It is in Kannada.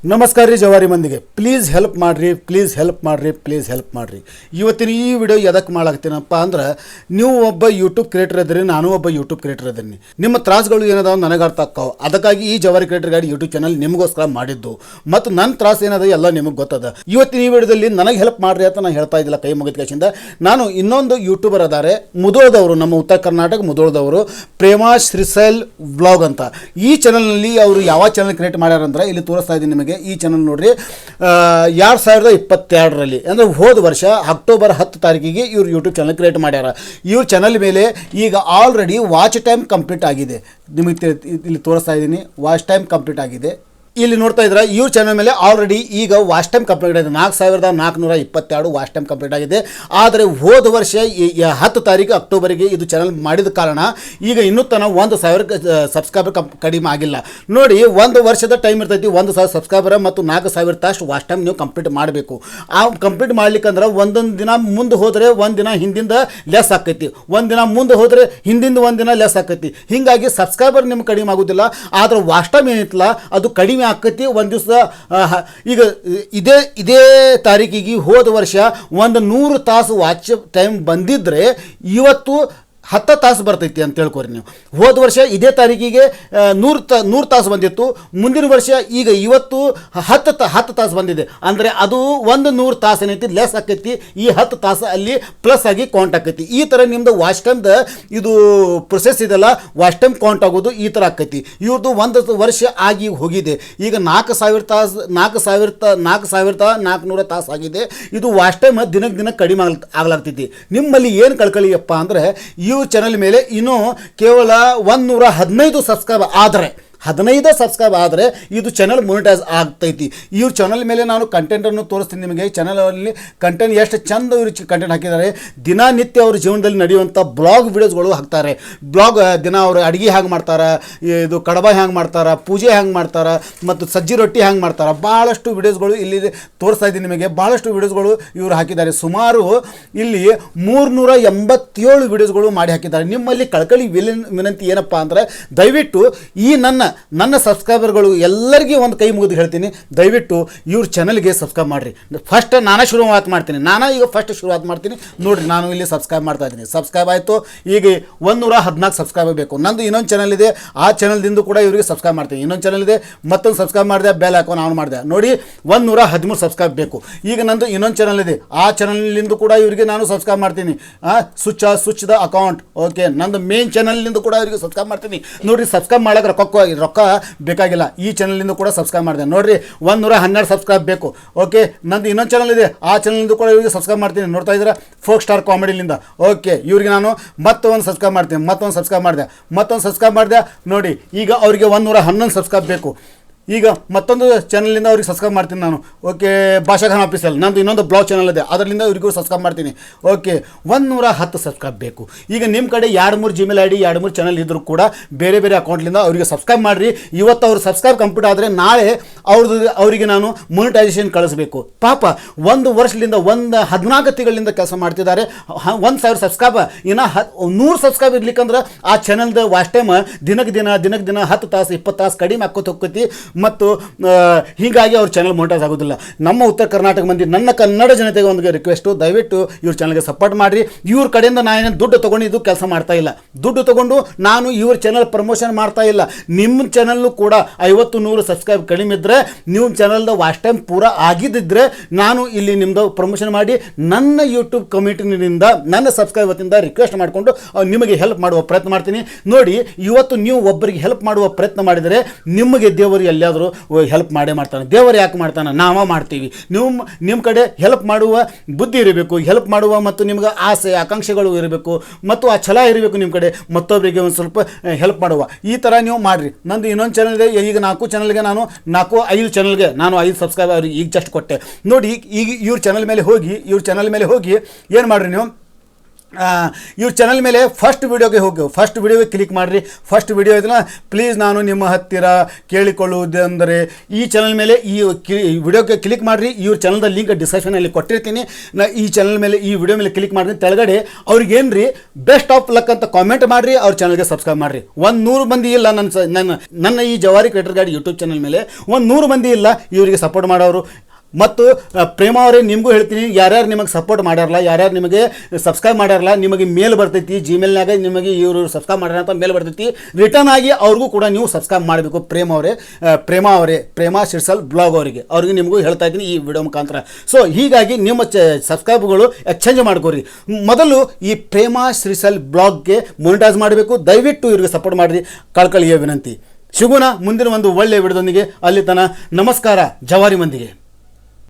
ನಮಸ್ಕಾರ ರೀ ಜವಾರಿ ಮಂದಿಗೆ. ಪ್ಲೀಸ್ ಹೆಲ್ಪ್ ಮಾಡಿರಿ. ಇವತ್ತಿನ ಈ ವಿಡಿಯೋ ಎದಕ್ಕೆ ಮಾಡಾಕ್ತೀನಪ್ಪ ಅಂದ್ರೆ, ನೀವು ಒಬ್ಬ ಯೂಟ್ಯೂಬ್ ಕ್ರಿಯೇಟರ್ ಇದ್ದೀರಿ, ನಾನು ಒಬ್ಬ ಯೂಟ್ಯೂಬ್ ಕ್ರಿಯೇಟರ್ ಇದ್ದೀನಿ. ನಿಮ್ಮ ತ್ರಾಸಗಳು ಏನದಾವ ನನಗೆ ಅರ್ಥ ಆಕ್ಕಾವ. ಅದಕ್ಕಾಗಿ ಈ ಜವಾರಿ ಕ್ರಿಯೇಟರ್ ಗಾಡಿ ಯೂಟ್ಯೂಬ್ ಚಾನಲ್ ನಿಮಗೋಸ್ಕರ ಮಾಡಿದ್ದು. ಮತ್ತು ನನ್ನ ತ್ರಾಸ ಏನದ ಎಲ್ಲ ನಿಮಗೆ ಗೊತ್ತದ. ಇವತ್ತಿನ ಈ ವಿಡಿಯೋದಲ್ಲಿ ನನಗೆ ಹೆಲ್ಪ್ ಮಾಡಿರಿ ಅಂತ ನಾನು ಹೇಳ್ತಾ ಇದ್ದಿಲ್ಲ ಕೈ ಮುಗಿದ ಕೇಸಿಂದ. ನಾನು ಇನ್ನೊಂದು ಯೂಟ್ಯೂಬರ್ ಅದಾರೆ, ಮುದೋಳದವರು, ನಮ್ಮ ಉತ್ತರ ಕರ್ನಾಟಕ ಮುದೋಳದವರು, ಪ್ರೇಮಾ ಶ್ರೀಸೈಲ್ ವ್ಲಾಗ್ ಅಂತ. ಈ ಚಾನಲ್ನಲ್ಲಿ ಅವರು ಯಾವ ಚಾನಲ್ ಕ್ರಿಯೇಟ್ ಮಾಡ್ಯಾರಂದ್ರೆ ಇಲ್ಲಿ ತೋರಿಸ್ತಾ ಇದ್ದೀನಿ ನಿಮಗೆ. ಈ ಚಾನಲ್ ನೋಡ್ರಿ, 2022ರಲ್ಲಿ ಅಂದರೆ ಹೋದ ವರ್ಷ ಅಕ್ಟೋಬರ್ 10 ತಾರೀಕಿಗೆ ಇವ್ರು ಯೂಟ್ಯೂಬ್ ಚಾನಲ್ ಕ್ರಿಯೇಟ್ ಮಾಡ್ಯಾರ. ಇವ್ರ ಚಾನಲ್ ಮೇಲೆ ಈಗ ಆಲ್ರೆಡಿ ವಾಚ್ ಟೈಮ್ ಕಂಪ್ಲೀಟ್ ಆಗಿದೆ. ನಿಮಗೆ ಇಲ್ಲಿ ತೋರಿಸ್ತಾ ಇದ್ದೀನಿ, ವಾಚ್ ಟೈಮ್ ಕಂಪ್ಲೀಟ್ ಆಗಿದೆ. ಇಲ್ಲಿ ನೋಡ್ತಾ ಇದ್ರೆ ಇವ್ರ ಚಾನಲ್ ಮೇಲೆ ಆಲ್ರೆಡಿ ಈಗ ವಾಚ್ ಟೈಮ್ ಕಂಪ್ಲೀಟ್ ಆಗಿದೆ. 4422 ವಾಚ್ ಟೈಮ್ ಕಂಪ್ಲೀಟ್ ಆಗಿದೆ. ಆದರೆ ಹೋದ ವರ್ಷ 10 ತಾರೀಕು ಅಕ್ಟೋಬರಿಗೆ ಇದು ಚಾನಲ್ ಮಾಡಿದ ಕಾರಣ ಈಗ ಇನ್ನೂ ತನಕ 1000 ಸಬ್ಸ್ಕ್ರೈಬರ್ ಕಡಿಮೆ ಆಗಿಲ್ಲ. ನೋಡಿ, ಒಂದು ವರ್ಷದ ಟೈಮ್ ಇರ್ತೈತಿ, 1000 ಸಬ್ಸ್ಕ್ರೈಬರ್ ಮತ್ತು 4000 ತಾಸು ವಾಚ್ ಟೈಮ್ ನೀವು ಕಂಪ್ಲೀಟ್ ಮಾಡಬೇಕು. ಆ ಕಂಪ್ಲೀಟ್ ಮಾಡ್ಲಿಕ್ಕಂದ್ರೆ ಒಂದೊಂದು ದಿನ ಮುಂದೆ ಹೋದರೆ ಒಂದಿನ ಹಿಂದಿಂದ ಲೆಸ್ ಆಕೈತಿ, ಒಂದಿನ ಮುಂದೆ ಹೋದರೆ ಹಿಂದಿಂದ ಒಂದಿನ ಲೆಸ್ ಆಕೈತಿ. ಹೀಗಾಗಿ ಸಬ್ಸ್ಕ್ರೈಬರ್ ನಿಮ್ಗೆ ಕಡಿಮೆ ಆಗೋದಿಲ್ಲ, ಆದರೆ ವಾಚ್ ಟೈಮ್ ಏನಿತ್ತಲ್ಲ ಅದು ಕಡಿಮೆ ಆಕತಿ. ಒಂದು ದಿವಸ ಈಗ ಇದೇ ತಾರೀಕಿಗೆ ಹೋದ ವರ್ಷ 100 ತಾಸು ವಾಚ್ ಟೈಮ್ ಬಂದಿದ್ದರೆ ಇವತ್ತು 10 ತಾಸು ಬರ್ತೈತಿ ಅಂತ ಹೇಳ್ಕೊರಿ ನೀವು. ಹೋದ ವರ್ಷ ಇದೇ ತಾರೀಕಿಗೆ 100 ತಾಸು ಬಂದಿತ್ತು. ಮುಂದಿನ ವರ್ಷ ಈಗ ಇವತ್ತು 10 ತಾಸು ಬಂದಿದೆ. ಅಂದರೆ ಅದು 100 ತಾಸು ಏನೈತಿ ಲೆಸ್ ಆಕೈತಿ, ಈ 10 ತಾಸು ಅಲ್ಲಿ ಪ್ಲಸ್ ಆಗಿ ಕೌಂಟ್ ಆಕೈತಿ. ಈ ಥರ ನಿಮ್ಮದು ವಾಚ್ ಟೈಮ್ದು ಇದು ಪ್ರೊಸೆಸ್ ಇದೆಲ್ಲ, ವಾಚ್ ಟೈಮ್ ಕೌಂಟ್ ಆಗೋದು ಈ ಥರ ಆಕೈತಿ. ಇವ್ರದ್ದು 1 ವರ್ಷ ಆಗಿ ಹೋಗಿದೆ. ಈಗ 4000 ತಾಸು 4400 ತಾಸು ಆಗಿದೆ. ಇದು ವಾಚ್ ಟೈಮ್ ದಿನಕ್ಕೆ ಕಡಿಮೆ ಆಗ್ಲಾಗ್ತೈತಿ. ನಿಮ್ಮಲ್ಲಿ ಏನು ಕಳ್ಕೊಳ್ಳಿಯಪ್ಪ ಅಂದರೆ, ಈ ಚಾನಲ್ ಮೇಲೆ ಇನ್ನೂ ಕೇವಲ 115 ಸಬ್ಸ್ಕ್ರೈಬ್ ಆದರೆ 15 ಸಬ್ಸ್ಕ್ರೈಬ್ ಆದರೆ ಇದು ಚಾನಲ್ ಮೊನಿಟೈಸ್ ಆಗ್ತೈತಿ. ಇವ್ರ ಚಾನಲ್ ಮೇಲೆ ನಾನು ಕಂಟೆಂಟನ್ನು ತೋರಿಸ್ತೀನಿ ನಿಮಗೆ. ಚಾನಲಲ್ಲಿ ಕಂಟೆಂಟ್ ಎಷ್ಟು ಚಂದ ಇವರು ಕಂಟೆಂಟ್ ಹಾಕಿದ್ದಾರೆ. ದಿನನಿತ್ಯ ಅವ್ರ ಜೀವನದಲ್ಲಿ ನಡೆಯುವಂಥ ಬ್ಲಾಗ್ ವಿಡಿಯೋಸ್ಗಳು ಹಾಕ್ತಾರೆ. ಬ್ಲಾಗ್ ದಿನ ಅವರು ಅಡುಗೆ ಹ್ಯಾಂಗೆ ಮಾಡ್ತಾರೆ, ಇದು ಕಡಬ ಹ್ಯಾಂಗೆ ಮಾಡ್ತಾರೆ, ಪೂಜೆ ಹ್ಯಾಂಗೆ ಮಾಡ್ತಾರೆ, ಮತ್ತು ಸಜ್ಜಿ ರೊಟ್ಟಿ ಹ್ಯಾಂಗೆ ಮಾಡ್ತಾರೆ, ಭಾಳಷ್ಟು ವಿಡಿಯೋಸ್ಗಳು ಇಲ್ಲಿ ತೋರಿಸ್ತಾ ಇದ್ದೀನಿ ನಿಮಗೆ. ಭಾಳಷ್ಟು ವಿಡಿಯೋಸ್ಗಳು ಇವರು ಹಾಕಿದ್ದಾರೆ. ಸುಮಾರು ಇಲ್ಲಿ 387 ವಿಡಿಯೋಸ್ಗಳು ಮಾಡಿ ಹಾಕಿದ್ದಾರೆ. ನಿಮ್ಮಲ್ಲಿ ಕಳ್ಕಳಿ ವಿನಂತಿ ಏನಪ್ಪ ಅಂದರೆ, ದಯವಿಟ್ಟು ಈ ನನ್ನ ಸಬ್ಸ್ಕ್ರೈಬರ್ಗಳು ಎಲ್ಲರಿಗೂ ಒಂದು ಕೈ ಮುಗಿದು ಹೇಳ್ತೀನಿ, ದಯವಿಟ್ಟು ಇವ್ರ ಚಾನಲ್ಗೆ ಸಬ್ಸ್ಕ್ರೈಬ್ ಮಾಡಿರಿ. ಫಸ್ಟ್ ನಾನೇ ಶುರುವಾತ್ ಮಾಡ್ತೀನಿ. ಈಗ ಫಸ್ಟ್ ಶುರುವಾತ್ ಮಾಡ್ತೀನಿ. ನೋಡಿರಿ, ನಾನು ಇಲ್ಲಿ ಸಬ್ಸ್ಕ್ರೈಬ್ ಮಾಡ್ತಾ ಇದ್ದೀನಿ. ಸಬ್ಸ್ಕ್ರೈಬ್ ಆಯಿತು. ಈಗ 114 ಸಬ್ಸ್ಕ್ರೈಬ್ ಬೇಕು. ನಂದು ಇನ್ನೊಂದು ಚಾನಲ್ ಇದೆ, ಆ ಚಾನಲ್ದಿಂದ ಕೂಡ ಇವರಿಗೆ ಸಬ್ಸ್ಕ್ರೈಬ್ ಮಾಡ್ತೀನಿ. ಇನ್ನೊಂದು ಚಾನಲ್ ಇದೆ, ಮತ್ತೊಂದು ಸಬ್ಸ್ಕ್ರೈಬ್ ಮಾಡಿದೆ, ಬೆಲ್ ಐಕಾನ್ ಆನ್ ಮಾಡಿದೆ. ನೋಡಿ, 113 ಸಬ್ಸ್ಕ್ರೈಬ್ ಬೇಕು. ಈಗ ನಂದು ಇನ್ನೊಂದು ಚಾನಲ್ ಇದೆ, ಆ ಚಾನಲ್ನಿಂದ ಕೂಡ ಇವರಿಗೆ ನಾನು ಸಬ್ಸ್ಕ್ರೈಬ್ ಮಾಡ್ತೀನಿ. Switch the account. ಓಕೆ, ನಂದು ಮೇನ್ ಚಾನಲ್ನಿಂದ ಕೂಡ ಇವರಿಗೆ ಸಬ್ಸ್ಕ್ರೈಬ್ ಮಾಡ್ತೀನಿ. ನೋಡಿರಿ, ಸಬ್ಸ್ಕ್ರೈಬ್ ಮಾಡೋಕೆ ರೊಕ್ಕ ಬೇಕಾಗಿಲ್ಲ. ಈ ಚಾನಲ್ನಿಂದ ಕೂಡ ಸಬ್ಸ್ಕ್ರೈಬ್ ಮಾಡಿದೆ. ನೋಡಿರಿ, 112 ಸಬ್ಸ್ಕ್ರೈಬ್ ಬೇಕು. ಓಕೆ, ನಂದು ಇನ್ನೊಂದು ಚಾನಲ್ ಇದೆ, ಆ ಚಾನಲ್ನಿಂದ ಕೂಡ ಇವರಿಗೆ ಸಬ್ಸ್ಕ್ರೈಬ್ ಮಾಡ್ತೀನಿ. ನೋಡ್ತಾ ಇದ್ದೀರಾ, ಫೋಕ್ ಸ್ಟಾರ್ ಕಾಮಿಡಿಲಿಂದ. ಓಕೆ, ಇವ್ರಿಗೆ ನಾನು ಮತ್ತೊಂದು ಸಬ್ಸ್ಕ್ರೈಬ್ ಮಾಡ್ತೀನಿ. ಮತ್ತೊಂದು ಸಬ್ಸ್ಕ್ರೈಬ್ ಮಾಡಿದೆ. ನೋಡಿ, ಈಗ ಅವರಿಗೆ 111 ಸಬ್ಸ್ಕ್ರೈಬ್ ಬೇಕು. ಈಗ ಮತ್ತೊಂದು ಚಾನಲಿಂದ ಅವ್ರಿಗೆ ಸಬ್ಸ್ಕ್ರೈಬ್ ಮಾಡ್ತೀನಿ ನಾನು. ಓಕೆ, ಭಾಷಾ ಖಾನ್ ಆಫೀಸಲ್ಲಿ ನಂದು ಇನ್ನೊಂದು ಬ್ಲಾಗ್ ಚಾನಲ್ ಇದೆ, ಅದರಿಂದ ಇವರಿಗೂ ಸಬ್ಸ್ಕ್ರೈಬ್ ಮಾಡ್ತೀನಿ. ಓಕೆ, 110 ಸಬ್ಸ್ಕ್ರೈಬ್ ಬೇಕು. ಈಗ ನಿಮ್ಮ ಕಡೆ 2-3 ಜಿಮೇಲ್ ID 2-3 ಚಾನಲ್ ಇದ್ದರೂ ಕೂಡ ಬೇರೆ ಚಾನಲ್ನಿಂದ ಅವರಿಗೆ ಸಬ್ಸ್ಕ್ರೈಬ್ ಮಾಡಿರಿ. ಇವತ್ತು ಅವ್ರು ಸಬ್ಸ್ಕ್ರೈಬ್ ಕಂಪ್ಲೀಟ್ ಆದರೆ ನಾಳೆ ಅವರಿಗೆ ನಾನು ಮೊನಿಟೈಸೇಷನ್ ಕಳಿಸ್ಬೇಕು. ಪಾಪ 1 ವರ್ಷದಿಂದ 14 ತಿಂಗಳಿಂದ ಕೆಲಸ ಮಾಡ್ತಿದ್ದಾರೆ. 1000 ಸಬ್ಸ್ಕ್ರೈಬ್, ಇನ್ನು 100 ಸಬ್ಸ್ಕ್ರೈಬ್ ಇರ್ಲಿಕ್ಕಂದ್ರೆ ಆ ಚಾನಲ್ದ ವಾಚ್ ಟೈಮ್ ದಿನಕ್ಕೆ ದಿನ 10 ತಾಸು 20 ತಾಸು ಕಡಿಮೆ ಹಾಕೋತ ಹೋಗ್ತೈತಿ. ಮತ್ತು ಹೀಗಾಗಿ ಅವ್ರ ಚಾನಲ್ ಮೊನಿಟೈಸ್ ಆಗೋದಿಲ್ಲ. ನಮ್ಮ ಉತ್ತರ ಕರ್ನಾಟಕ ಮಂದಿ, ನನ್ನ ಕನ್ನಡ ಜನತೆಗೆ ಒಂದು ರಿಕ್ವೆಸ್ಟು, ದಯವಿಟ್ಟು ಇವ್ರ ಚಾನಲ್ಗೆ ಸಪೋರ್ಟ್ ಮಾಡಿರಿ. ಇವ್ರ ಕಡೆಯಿಂದ ನಾನೇನು ದುಡ್ಡು ತೊಗೊಂಡು ಇದು ಕೆಲಸ ಮಾಡ್ತಾ ಇಲ್ಲ. ದುಡ್ಡು ತೊಗೊಂಡು ನಾನು ಇವ್ರ ಚಾನಲ್ ಪ್ರಮೋಷನ್ ಮಾಡ್ತಾ ಇಲ್ಲ. ನಿಮ್ಮ ಚಾನಲ್ಲು ಕೂಡ 50-100 ಸಬ್ಸ್ಕ್ರೈಬ್ ಕಡಿಮೆ ಇದ್ದರೆ, ನಿಮ್ಮ ಚಾನಲ್ದ ವಾಚ್ ಟೈಮ್ ಪೂರ ಆಗಿದ್ದಿದ್ರೆ ನಾನು ಇಲ್ಲಿ ನಿಮ್ಮದು ಪ್ರಮೋಷನ್ ಮಾಡಿ ನನ್ನ ಯೂಟ್ಯೂಬ್ ಕಮ್ಯುನಿಟಿನಿಂದ, ನನ್ನ ಸಬ್ಸ್ಕ್ರೈಬರ್ತಿಂದ ರಿಕ್ವೆಸ್ಟ್ ಮಾಡಿಕೊಂಡು ನಿಮಗೆ ಹೆಲ್ಪ್ ಮಾಡುವ ಪ್ರಯತ್ನ ಮಾಡ್ತೀನಿ. ನೋಡಿ, ಇವತ್ತು ನೀವು ಒಬ್ಬರಿಗೆ ಹೆಲ್ಪ್ ಮಾಡುವ ಪ್ರಯತ್ನ ಮಾಡಿದರೆ ನಿಮಗೆ ದೇವರು ಎಲ್ಲಿಯಾದರೂ ಹೆಲ್ಪ್ ಮಾಡೇ ಮಾಡ್ತಾನೆ. ದೇವರು ಯಾಕೆ ಮಾಡ್ತಾನೆ? ನಾವು ಮಾಡ್ತೀವಿ. ನಿಮ್ಮ ಕಡೆ ಹೆಲ್ಪ್ ಮಾಡುವ ಬುದ್ಧಿ ಇರಬೇಕು, ಹೆಲ್ಪ್ ಮಾಡುವ ಮತ್ತು ನಿಮ್ಗೆ ಆಸೆ ಆಕಾಂಕ್ಷೆಗಳು ಇರಬೇಕು, ಮತ್ತು ಆ ಛಲ ಇರಬೇಕು ನಿಮ್ಮ ಕಡೆ, ಮತ್ತೊಬ್ಬರಿಗೆ ಒಂದು ಸ್ವಲ್ಪ ಹೆಲ್ಪ್ ಮಾಡುವ. ಈ ಥರ ನೀವು ಮಾಡಿರಿ. ನಂದು ಇನ್ನೊಂದು ಚಾನಲ್ ಇದೆ. ಈಗ 4 ಚಾನಲ್ಗೆ ನಾನು 5 ಚಾನಲ್ಗೆ ನಾನು 5 ಸಬ್ಸ್ಕ್ರೈಬ್ ಅವ್ರಿಗೆ ಈಗ ಜಸ್ಟ್ ಕೊಟ್ಟೆ. ನೋಡಿ, ಈಗ ಇವ್ರ ಚಾನಲ್ ಮೇಲೆ ಹೋಗಿ ಏನು ಮಾಡಿರಿ ನೀವು, ಇವ್ರ ಚಾನಲ್ ಮೇಲೆ ಫಸ್ಟ್ ವಿಡಿಯೋಗೆ ಹೋಗಿ ಫಸ್ಟ್ ವಿಡಿಯೋಗೆ ಕ್ಲಿಕ್ ಮಾಡಿರಿ. ಫಸ್ಟ್ ವಿಡಿಯೋ ಇದನ್ನ ಪ್ಲೀಸ್ ನಾನು ನಿಮ್ಮ ಹತ್ತಿರ ಕೇಳಿಕೊಳ್ಳುವುದೆಂದರೆ ಈ ಚಾನಲ್ ಮೇಲೆ ಈ ವಿಡಿಯೋಗೆ ಕ್ಲಿಕ್ ಮಾಡಿರಿ. ಇವ್ರ ಚಾನಲ್ದ ಲಿಂಕ್ ಡಿಸ್ಕ್ರಿಪ್ಷನಲ್ಲಿ ಕೊಟ್ಟಿರ್ತೀನಿ. ಈ ಚಾನಲ್ ಮೇಲೆ ಈ ವಿಡಿಯೋ ಮೇಲೆ ಕ್ಲಿಕ್ ಮಾಡಿರಿ. ತೆಳಗಡೆ ಅವ್ರಿಗೆ ಏನು ರೀ ಬೆಸ್ಟ್ ಆಫ್ ಲಕ್ ಅಂತ ಕಾಮೆಂಟ್ ಮಾಡಿರಿ. ಅವ್ರ ಚಾನಲ್ಗೆ ಸಬ್ಸ್ಕ್ರೈಬ್ ಮಾಡಿರಿ. 100 ಮಂದಿ ಇಲ್ಲ ನನ್ನ ಈ ಜವಾರಿ ಕ್ರಿಯೇಟರ್ ಗೈಡ್ ಯೂಟ್ಯೂಬ್ ಚಾನಲ್ ಮೇಲೆ 100 ಮಂದಿ ಇಲ್ಲ ಇವರಿಗೆ ಸಪೋರ್ಟ್ ಮಾಡೋರು. ಮತ್ತು ಪ್ರೇಮ ಅವರೇ ನಿಮಗೂ ಹೇಳ್ತೀನಿ, ಯಾರ್ಯಾರು ನಿಮಗೆ ಸಪೋರ್ಟ್ ಮಾಡ್ಯಾರಲ್ಲ, ಯಾರ್ಯಾರು ನಿಮಗೆ ಸಬ್ಸ್ಕ್ರೈಬ್ ಮಾಡ್ಯಾರಲ್ಲ, ನಿಮಗೆ ಮೇಲ್ ಬರ್ತೈತಿ ಜಿಮೇಲ್ನಾಗ ನಿಮಗೆ ಇವರು ಸಬ್ಸ್ಕ್ರೈಬ್ ಮಾಡ್ಯಾರ ಅಂತ ಮೇಲ್ ಬರ್ತೈತಿ. ರಿಟರ್ನ್ ಆಗಿ ಅವ್ರಿಗೂ ಕೂಡ ನೀವು ಸಬ್ಸ್ಕ್ರೈಬ್ ಮಾಡಬೇಕು. ಪ್ರೇಮ ಶಿರ್ಸಲ್ ಬ್ಲಾಗ್ ಅವ್ರಿಗೆ ನಿಮಗೂ ಹೇಳ್ತಾ ಇದ್ದೀನಿ ಈ ವಿಡಿಯೋ ಮುಖಾಂತರ. ಸೊ ಹೀಗಾಗಿ ನಿಮ್ಮ ಸಬ್ಸ್ಕ್ರೈಬ್ಗಳು ಎಕ್ಸ್ಚೇಂಜ್ ಮಾಡ್ಕೋರಿ. ಮೊದಲು ಈ ಪ್ರೇಮ ಶಿರ್ಸಲ್ ಬ್ಲಾಗ್ಗೆ ಮೊನಿಟೈಸ್ ಮಾಡಬೇಕು. ದಯವಿಟ್ಟು ಇವ್ರಿಗೆ ಸಪೋರ್ಟ್ ಮಾಡಿರಿ, ಕಳ್ಕಳಿಯ ವಿನಂತಿ. ಸಿಗೋಣ ಮುಂದಿನ ಒಂದು ಒಳ್ಳೆಯ ವಿಡಿಯೋದೊಂದಿಗೆ. ಅಲ್ಲಿ ತನಕ ನಮಸ್ಕಾರ ಜವಾರಿ ಮಂದಿಗೆ.